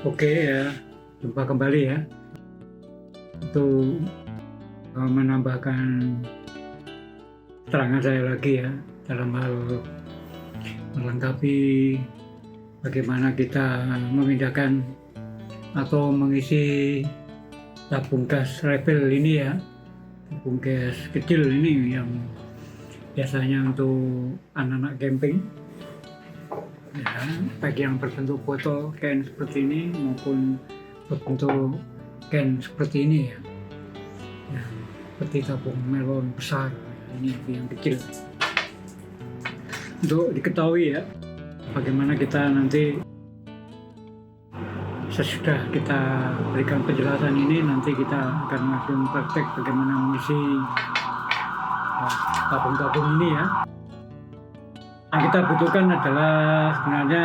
Oke ya, jumpa kembali ya. Untuk menambahkan keterangan saya lagi ya dalam hal melengkapi bagaimana kita memindahkan atau mengisi tabung gas refill ini ya, tabung gas kecil ini yang biasanya untuk anak-anak camping ya, baik yang berbentuk botol can seperti ini maupun berbentuk can seperti ini ya, seperti tabung melon besar ini yang kecil. Untuk diketahui ya bagaimana kita nanti sesudah kita berikan penjelasan ini, nanti kita akan langsung praktek bagaimana mengisi tabung-tabung ini ya. Yang kita butuhkan adalah sebenarnya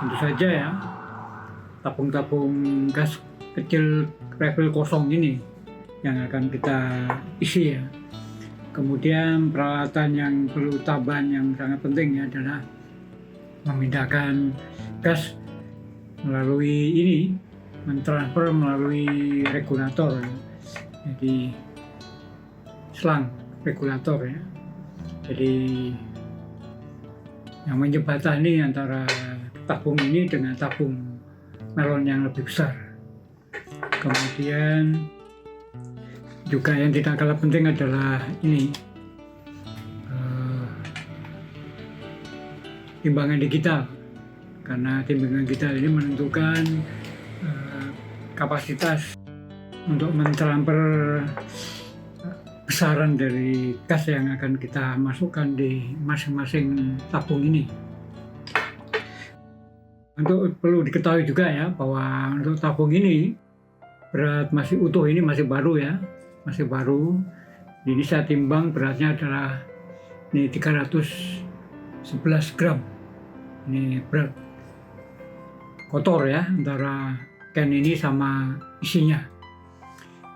tentu saja ya tabung-tabung gas kecil refill kosong ini yang akan kita isi ya. Kemudian peralatan yang perlu tambahan yang sangat penting ya adalah memindahkan gas melalui ini, mentransfer melalui regulator ya. Jadi selang regulator ya. Jadi yang menjembatani antara tabung ini dengan tabung melon yang lebih besar. Kemudian juga yang tidak kalah penting adalah ini timbangan digital, karena timbangan digital ini menentukan kapasitas untuk mentransfer besaran dari gas yang akan kita masukkan di masing-masing tabung ini. Untuk perlu diketahui juga ya bahwa untuk tabung ini berat masih utuh, ini masih baru ya, masih baru. Jadi saya timbang beratnya adalah ini 311 gram. Ini berat kotor ya antara can ini sama isinya.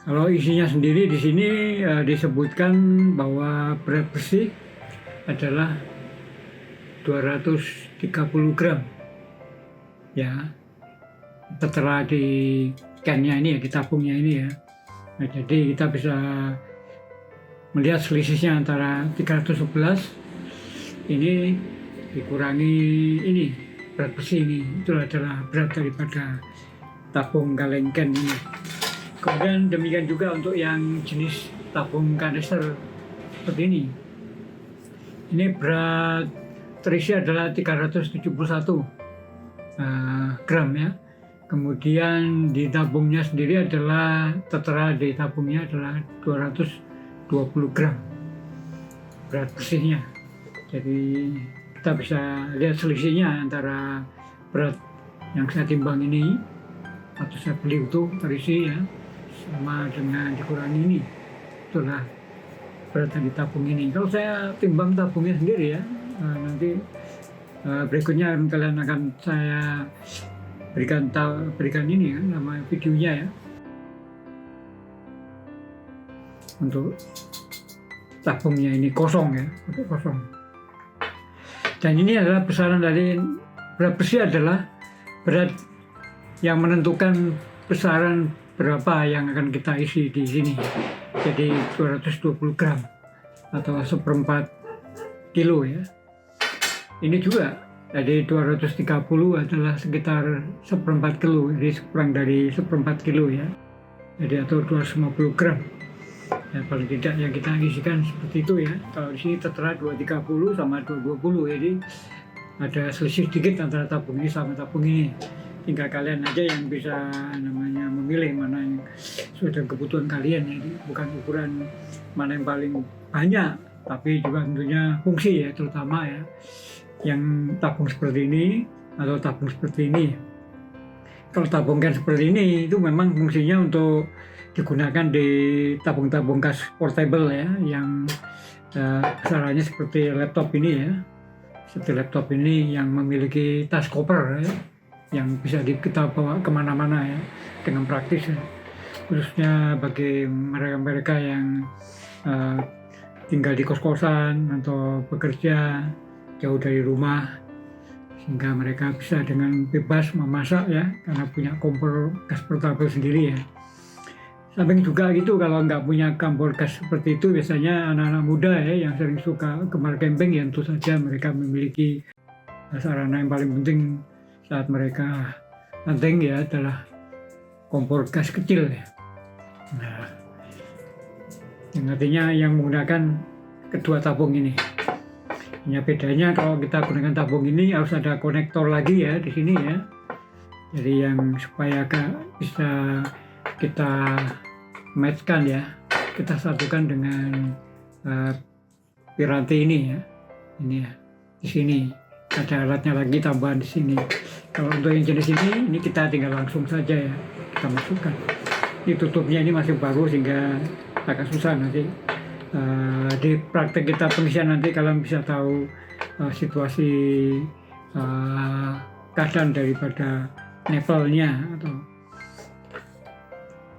Kalau isinya sendiri di sini disebutkan bahwa berat bersih adalah 230 gram. Ya, tertera di can-nya ini ya, di tabungnya ini ya. Nah, jadi kita bisa melihat selisihnya antara 311 ini dikurangi ini berat bersih ini, itu adalah berat daripada tabung kaleng can ini. Kemudian demikian juga untuk yang jenis tabung kanister seperti ini. Ini berat terisi adalah 371 gram ya. Kemudian di tabungnya sendiri adalah tertera di tabungnya adalah 220 gram berat bersihnya. Jadi kita bisa lihat selisihnya antara berat yang saya timbang ini atau saya beli utuh terisi ya, sama dengan dikurangi ini, itulah berat di tabung ini. Kalau saya timbang tabungnya sendiri ya, nanti berikutnya kalian akan saya berikan ini kan nama videonya ya, untuk tabungnya ini kosong ya, untuk kosong. Dan ini adalah besaran dari berat bersih, adalah berat yang menentukan besaran berapa yang akan kita isi di sini. Jadi 220 gram atau 1/4 kilo ya. Ini juga jadi 230 adalah sekitar 1/4 kilo, jadi kurang dari 1/4 kilo ya. Jadi atau 250 gram. Ya, paling tidak yang kita isikan seperti itu ya. Kalau di sini tertera 230 sama 220, jadi ada selisih sedikit antara tabung ini sama tabung ini. Tinggal kalian aja yang bisa namanya memilih mana yang sesuai dengan kebutuhan kalian. Jadi bukan ukuran mana yang paling banyak, tapi juga tentunya fungsi ya, terutama ya yang tabung seperti ini atau tabung seperti ini. Kalau tabung kan seperti ini itu memang fungsinya untuk digunakan di tabung-tabung gas portable ya, yang besarannya seperti laptop ini ya, seperti laptop ini yang memiliki tas koper ya, yang bisa kita bawa kemana-mana ya dengan praktis ya. Khususnya bagi mereka-mereka yang tinggal di kos-kosan atau bekerja jauh dari rumah, sehingga mereka bisa dengan bebas memasak ya, karena punya kompor gas portable sendiri ya. Samping juga gitu, kalau nggak punya kompor gas seperti itu, biasanya anak-anak muda ya yang sering suka gemar camping ya, tentu saja mereka memiliki sarana yang paling penting saat mereka hunting ya adalah kompor gas kecil ya. Nah, yang artinya yang menggunakan kedua tabung ini. Hanya bedanya kalau kita gunakan tabung ini harus ada konektor lagi ya di sini ya. Jadi yang supaya bisa kita matchkan ya, kita satukan dengan piranti ini ya. Ini ya, di sini ada alatnya lagi tambahan di sini. Kalau untuk yang jenis ini kita tinggal langsung saja ya kita masukkan. Ini tutupnya ini masih baru sehingga agak susah nanti. Di praktek kita pengisian nanti kalian bisa tahu situasi keadaan daripada levelnya atau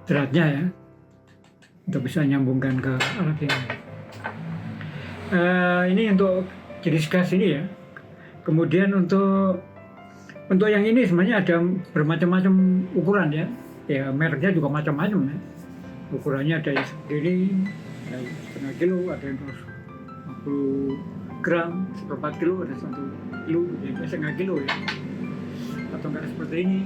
derajatnya ya, untuk bisa nyambungkan ke alat ini. Ini untuk jenis gas ini ya. Kemudian untuk yang ini sebenarnya ada bermacam-macam ukuran ya. Ya mereknya juga macam-macam ya. Ukurannya ada yang segini, ada yang setengah kilo, ada yang 50 gram, seperempat kilo, ada 1 kilo, ya setengah kilo ya. Atau enggak seperti ini.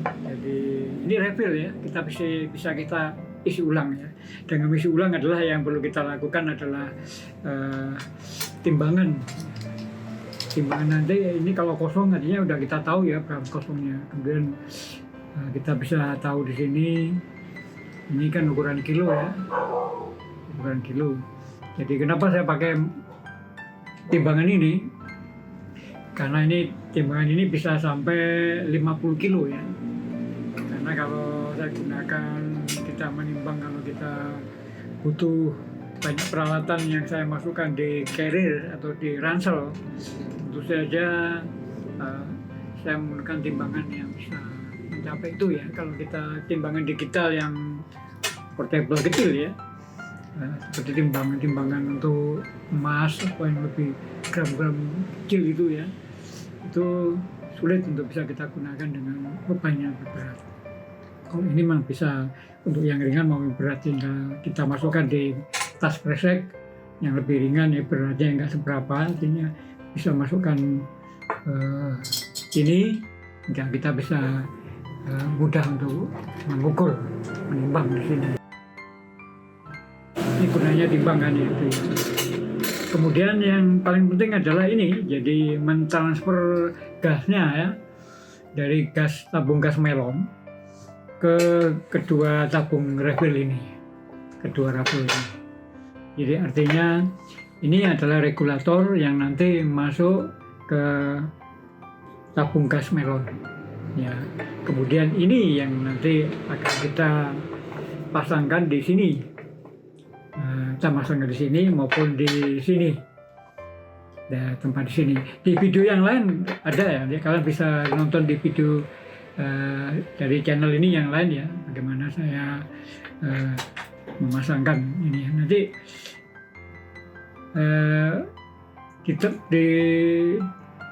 Jadi ini refill ya, kita bisa kita isi ulang ya. Dengan isi ulang adalah yang perlu kita lakukan adalah timbangan. Timbangan nanti ini kalau kosong artinya udah kita tahu ya berapa kosongnya. Kemudian kita bisa tahu di sini ini kan ukuran kilo ya, ukuran kilo. Jadi kenapa saya pakai timbangan ini? Karena ini timbangan ini bisa sampai 50 kilo ya. Karena kalau saya gunakan kita menimbang, kalau kita butuh banyak peralatan yang saya masukkan di carrier atau di ransel, tentu saja saya menggunakan timbangan yang bisa mencapai itu ya. Kalau kita timbangan digital yang portable kecil ya, seperti timbangan untuk emas atau yang lebih gram-gram kecil itu ya, itu sulit untuk bisa kita gunakan dengan beban yang berat. Kalau ini memang bisa untuk yang ringan maupun berat, tinggal kita masukkan di tas kresek yang lebih ringan ya, beratnya nggak seberapa, artinya bisa masukkan ini, ya kita bisa mudah untuk mengukur, menimbang di sini. Ini gunanya timbangan itu. Kemudian yang paling penting adalah ini, jadi mentransfer gasnya ya, dari tabung gas melon ke kedua tabung refill ini, kedua refill ini. Jadi artinya ini adalah regulator yang nanti masuk ke tabung gas melon. Ya, kemudian ini yang nanti akan kita pasangkan di sini. Kita pasangkan di sini maupun di sini. Nah, tempat di sini. Di video yang lain ada ya, kalian bisa nonton di video dari channel ini yang lain ya, bagaimana saya memasangkan ini. Nanti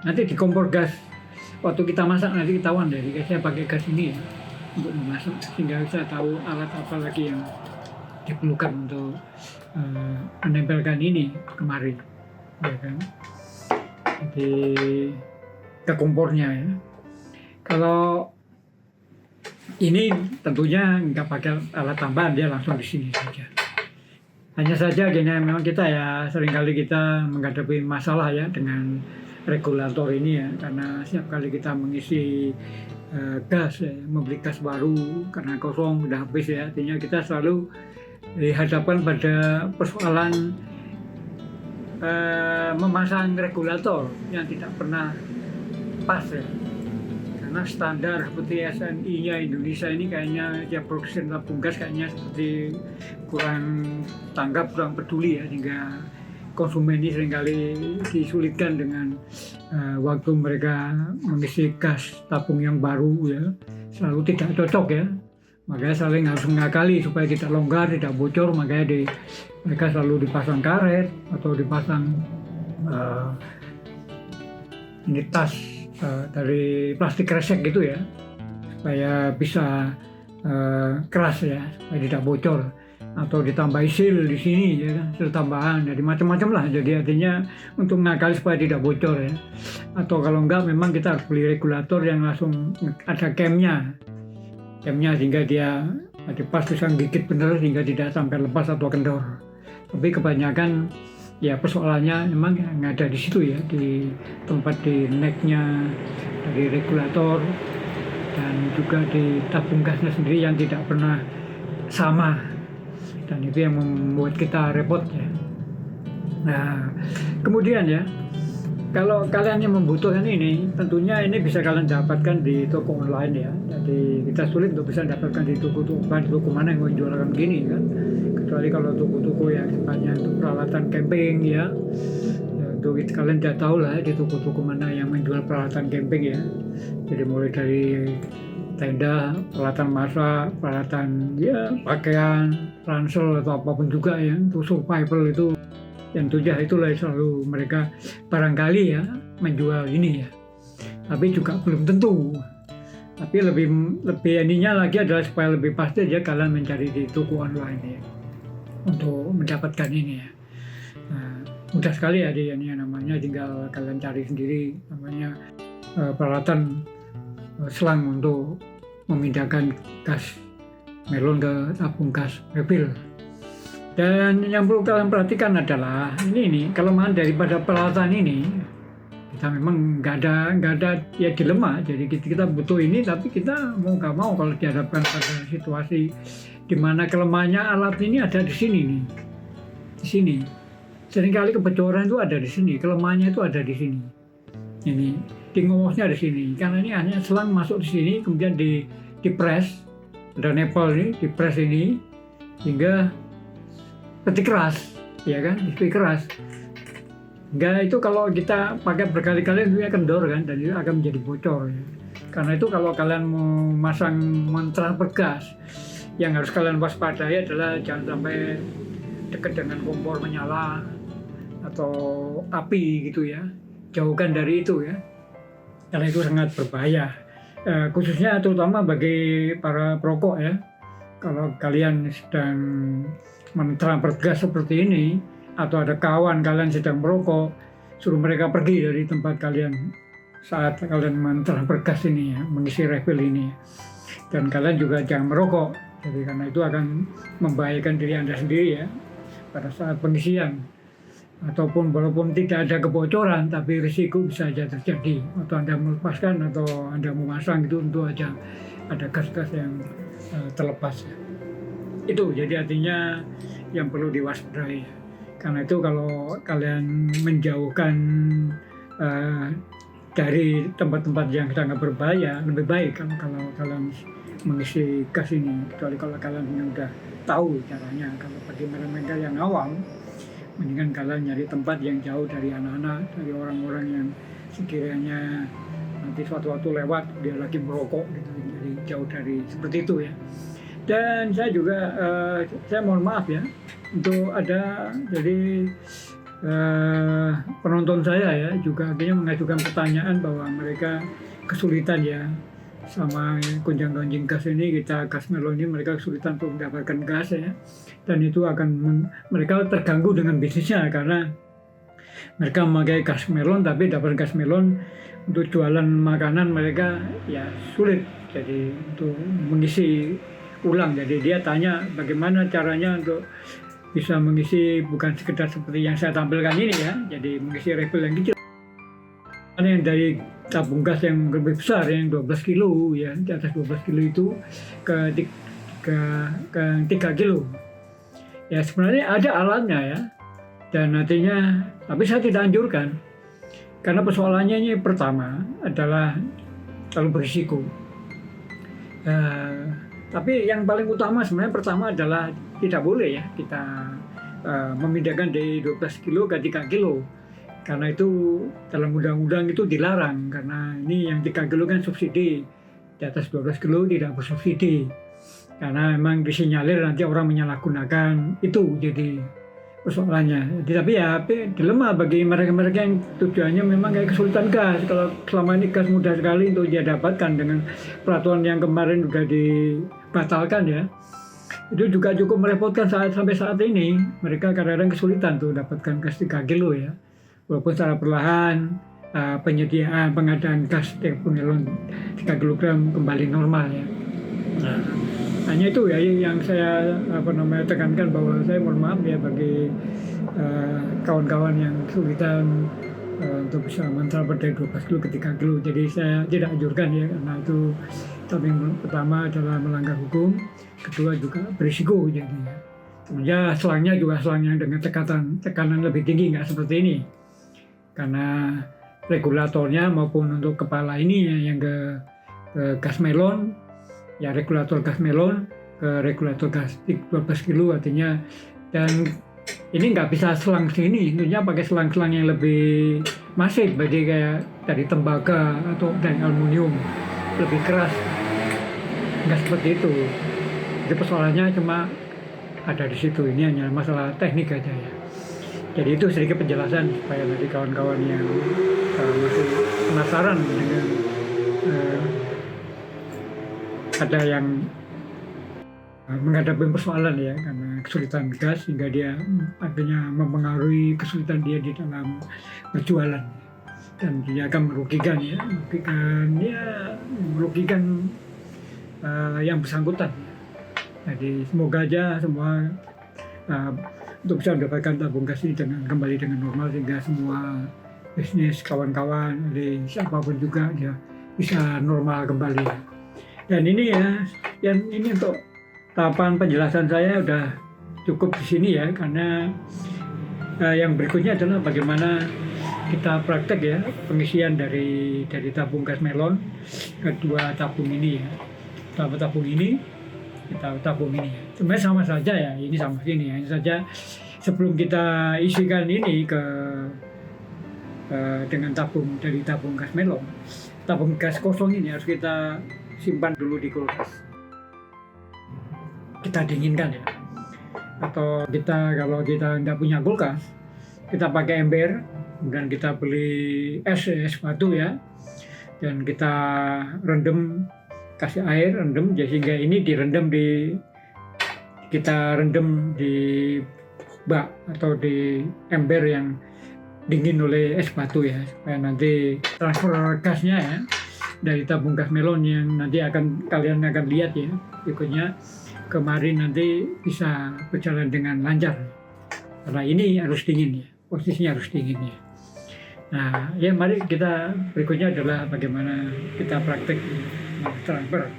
nanti di kompor gas waktu kita masak nanti ketahuan dari saya pakai gas ini ya untuk memasak, sehingga bisa tahu alat apa lagi yang diperlukan untuk menempelkan ini kemari ya kan. Jadi ke kompornya ya. Kalau ini tentunya nggak pakai alat tambahan, dia langsung di sini saja. Hanya saja gini, memang kita ya seringkali kita menghadapi masalah ya dengan regulator ini ya, karena setiap kali kita mengisi gas ya, membeli gas baru karena kosong udah habis ya, artinya kita selalu dihadapkan pada persoalan memasang regulator yang tidak pernah pas ya. Karena standar seperti SNI-nya Indonesia ini kayaknya tiap produsen tabung gas kayaknya seperti kurang tanggap, kurang peduli ya, sehingga konsumen ini seringkali disulitkan dengan waktu mereka mengisi gas tabung yang baru ya, selalu tidak cocok ya. Makanya saling harus mengakali supaya tidak longgar, tidak bocor, makanya mereka selalu dipasang karet atau dipasang ini tas dari plastik kresek gitu ya, supaya bisa keras ya, supaya tidak bocor, atau ditambahi seal di sini ya, seal tambahan, jadi macam-macam lah. Jadi artinya untuk ngakali supaya tidak bocor ya. Atau kalau enggak memang kita harus beli regulator yang langsung ada camnya sehingga dia pas bisa gigit benar sehingga tidak sampai lepas atau kendor. Tapi kebanyakan ya persoalannya memang yang ada di situ ya, di tempat di necknya dari regulator, dan juga di tabung gasnya sendiri yang tidak pernah sama, dan itu yang membuat kita repot ya. Nah, kemudian ya, kalau kalian yang membutuhkan ini, tentunya ini bisa kalian dapatkan di toko online ya. Jadi kita sulit untuk bisa dapatkan di toko mana yang mau jualan gini kan. Kecuali kalau toko-toko yang sifatnya untuk peralatan camping ya. Untuk itu kalian sudah tahu lah di toko-toko mana yang menjual peralatan camping ya. Jadi mulai dari tenda, peralatan masak, peralatan ya pakaian, ransel atau apapun juga ya, untuk survival itu yang itulah selalu mereka barangkali ya menjual ini ya. Tapi juga belum tentu. Tapi lebih ininya lagi adalah supaya lebih pasti aja kalian mencari di toko online ya untuk mendapatkan ini ya. Nah, mudah sekali ya ini yang namanya, tinggal kalian cari sendiri namanya peralatan selang untuk memindahkan gas melon ke tabung gas refill. Dan yang perlu kalian perhatikan adalah ini kelemahan daripada peralatan ini. Kita memang nggak ada ya dilema. Jadi kita butuh ini, tapi kita mau nggak mau kalau dihadapkan pada situasi di mana kelemahannya alat ini ada di sini nih, di sini. Seringkali kebocoran itu ada di sini, kelemahannya itu ada di sini. Ini ngowosnya di sini, karena ini hanya selang masuk di sini, kemudian dipres, ada nepal ini, dipres ini hingga peti keras, ya kan, peti keras. Enggak, itu kalau kita pakai berkali-kali itu ya kendor kan, dan itu akan menjadi bocor ya. Karena itu kalau kalian mau masang mentransfer gas, yang harus kalian waspadai adalah jangan sampai dekat dengan kompor menyala atau api gitu ya, jauhkan dari itu ya, karena itu sangat berbahaya, khususnya terutama bagi para perokok ya. Kalau kalian sedang mentransfer gas seperti ini, atau ada kawan kalian sedang merokok, suruh mereka pergi dari tempat kalian saat kalian mentransfer gas ini ya, mengisi refill ini, dan kalian juga jangan merokok. Jadi karena itu akan membahayakan diri Anda sendiri ya pada saat pengisian. Ataupun walaupun tidak ada kebocoran, tapi risiko bisa saja terjadi. Atau Anda melepaskan atau Anda memasang itu tentu aja ada gas-gas yang terlepas. Itu jadi artinya yang perlu diwaspadai. Karena itu kalau kalian menjauhkan dari tempat-tempat yang sangat berbahaya, lebih baik kalau kalian mengisi gas ini. Kecuali kalau kalian sudah tahu caranya. Kalau bagi mereka yang awam, mendingan kalian nyari tempat yang jauh dari anak-anak, dari orang-orang yang sekiranya nanti suatu waktu lewat dia lagi merokok gitu. Jadi jauh dari seperti itu ya. Dan saya juga saya mohon maaf ya untuk ada jadi penonton saya ya juga akhirnya mengajukan pertanyaan bahwa mereka kesulitan ya sama gonjang-ganjing gas ini, kita gas melon ini mereka kesulitan untuk mendapatkan gas ya, dan itu akan mereka terganggu dengan bisnisnya karena mereka memakai gas melon tapi dapat gas melon untuk jualan makanan mereka ya sulit, jadi untuk mengisi ulang. Jadi dia tanya bagaimana caranya untuk bisa mengisi bukan sekedar seperti yang saya tampilkan ini ya, jadi mengisi refill yang kecil. Ada yang dari tabung gas yang lebih besar yang 12 kilo ya, di atas 12 kilo itu ke 3 kilo. Ya sebenarnya ada alatnya ya, dan nantinya, tapi saya tidak anjurkan. Karena persoalannya ini pertama adalah terlalu berisiko. Tapi yang paling utama sebenarnya pertama adalah tidak boleh ya kita memindahkan dari 12 kilo ke 3 kilo. Karena itu dalam undang-undang itu dilarang, karena ini yang 3 kilo kan subsidi, di atas 12 kilo tidak bersubsidi. Karena memang disinyalir nanti orang menyalahgunakan itu, jadi persoalannya. Tapi dilema bagi mereka-mereka yang tujuannya memang kayak kesulitan gas. Kalau selama ini gas mudah sekali untuk dia dapatkan dengan peraturan yang kemarin sudah dibatalkan ya. Itu juga cukup merepotkan sampai saat ini. Mereka kadang-kadang kesulitan tuh dapatkan gas 3 kilo ya. Walaupun secara perlahan penyediaan pengadaan gas galon 3 kilogram kembali normal ya. Nah, hanya itu ya yang saya tekankan, bahwa saya mohon maaf ya bagi kawan-kawan yang kesulitan untuk bisa mentransfer dari 12 kilo ke 3 kilo. Jadi saya tidak anjurkan ya, karena itu yang pertama adalah melanggar hukum, kedua juga berisiko jadinya. Ya selangnya juga selang yang dengan tekanan lebih tinggi, nggak seperti ini. Karena regulatornya maupun untuk kepala ini yang ke gas melon, ya regulator gas melon ke regulator gas 12 kilo artinya, dan ini nggak bisa selang sini, tentunya pakai selang-selang yang lebih masif, berarti kayak dari tembaga atau dari aluminium lebih keras, nggak seperti itu. Jadi persoalannya cuma ada di situ, ini hanya masalah teknik aja ya. Jadi itu sedikit penjelasan supaya nanti kawan-kawan yang masih penasaran dengan ada yang menghadapi persoalan ya, karena kesulitan gas sehingga dia akhirnya mempengaruhi kesulitan dia di dalam berjualan, dan dia akan merugikan yang bersangkutan. Jadi semoga aja semua untuk bisa mendapatkan tabung gas ini kembali dengan normal, sehingga semua bisnis kawan-kawan dari siapapun juga ya bisa normal kembali. Dan ini ini untuk tahapan penjelasan saya udah cukup di sini ya, karena yang berikutnya adalah bagaimana kita praktek ya pengisian dari tabung gas melon kedua tabung ini ya. Tabung ini kita tabung ini ya. Sebenarnya sama saja ya, ini sama sini ya. Ini saja sebelum kita isikan ini dengan tabung gas melon, tabung gas kosong ini harus kita simpan dulu di kulkas. Kita dinginkan ya. Atau kalau kita nggak punya kulkas, kita pakai ember, kemudian kita beli es batu ya, dan kita kasih air rendam, sehingga ini kita rendam di bak atau di ember yang dingin oleh es batu ya, supaya nanti transfer gasnya ya dari tabung gas melon yang nanti kalian akan lihat ya berikutnya kemarin nanti bisa berjalan dengan lancar, karena ini harus dingin ya, posisinya harus dingin ya. Nah ya, mari kita berikutnya adalah bagaimana kita praktek transfer.